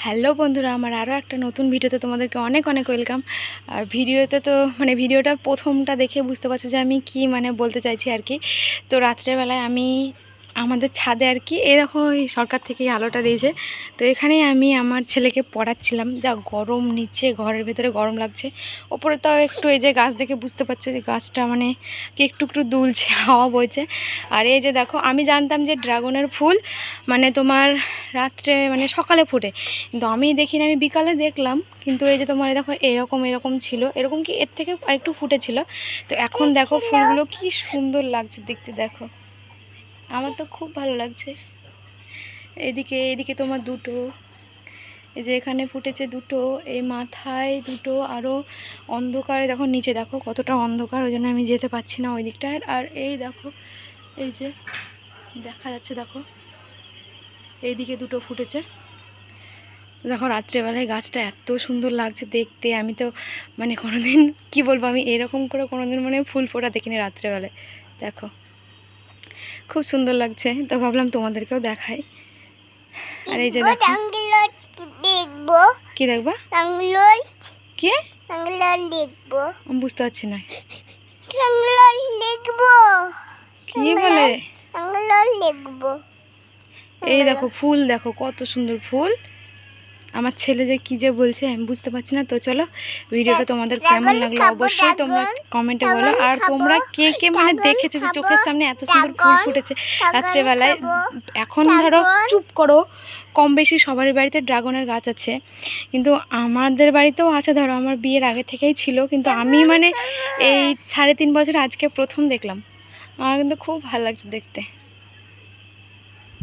Hello বন্ধুরা, আমার আরও একটা নতুন ভিডিওতে তোমাদেরকে অনেক অনেক ওয়েলকাম। আর ভিডিওতে তো ভিডিওটা প্রথমটা দেখে বুঝতে পারছো যে আমি কি বলতে চাইছি আর কি। তো রাত্রেবেলায় আমি আমাদের ছাদে আর কি এই দেখো সরকার থেকে আলোটা দিয়েছে, তো এখানেই আমি আমার ছেলেকে পড়াচ্ছিলাম। যা গরম, নিচে ঘরের ভেতরে গরম লাগছে, ওপরে তাও একটু এই যে গাছ দেখে বুঝতে পারছো যে গাছটা কি একটু একটু দুলছে, হাওয়া বইছে। আর এই যে দেখো, আমি জানতাম যে ড্রাগনের ফুল তোমার রাত্রে সকালে ফোটে, কিন্তু আমি দেখিনি, আমি বিকালে দেখলাম। কিন্তু এই যে তোমার দেখো এরকম এরকম ছিল, এরকম কি এর থেকে আরেকটু ফুটেছিল। তো এখন দেখো ফুলগুলো কি সুন্দর লাগছে দেখতে, দেখো আমার তো খুব ভালো লাগছে। এদিকে এদিকে তোমার দুটো, এই যে এখানে ফুটেছে দুটো, এই মাথায় দুটো, আরও অন্ধকারে দেখো নিচে দেখো কতটা অন্ধকার, ওই জন্য আমি যেতে পারছি না ওই দিকটায়। আর এই দেখো, এই যে দেখা যাচ্ছে, দেখো এইদিকে দুটো ফুটেছে। দেখো রাত্রেবেলায় গাছটা এত সুন্দর লাগছে দেখতে। আমি তো কোনোদিন কি বলবো, আমি এরকম করে কোনোদিন ফুল ফোটা দেখিনি রাত্রেবেলায়। দেখো খুব সুন্দর লাগছে, তো ভাবলাম তোমাদেরকেও দেখাই। আর এই যে দেখো, কি দেখবা, কি আমি বুঝতে পারছি না কি বলে। এই দেখো ফুল, দেখো কত সুন্দর ফুল। আমার ছেলে যে কী যে বলছে আমি বুঝতে পারছি না। তো চলো, ভিডিওটা তোমাদের কেমন লাগলো অবশ্যই তোমরা কমেন্টে বলো। আর তোমরা কে কে দেখেছো যে চোখের সামনে এত সুন্দর ফুল ফুটেছে রাত্রেবেলায়। এখন ধরো চুপ করো, কম বেশি সবার বাড়িতে ড্রাগনের গাছ আছে, কিন্তু আমাদের বাড়িতেও আছে। ধরো আমার বিয়ের আগে থেকেই ছিল, কিন্তু আমি এই 3.5 বছর আজকে প্রথম দেখলাম। আমার কিন্তু খুব ভালো লাগছে দেখতে।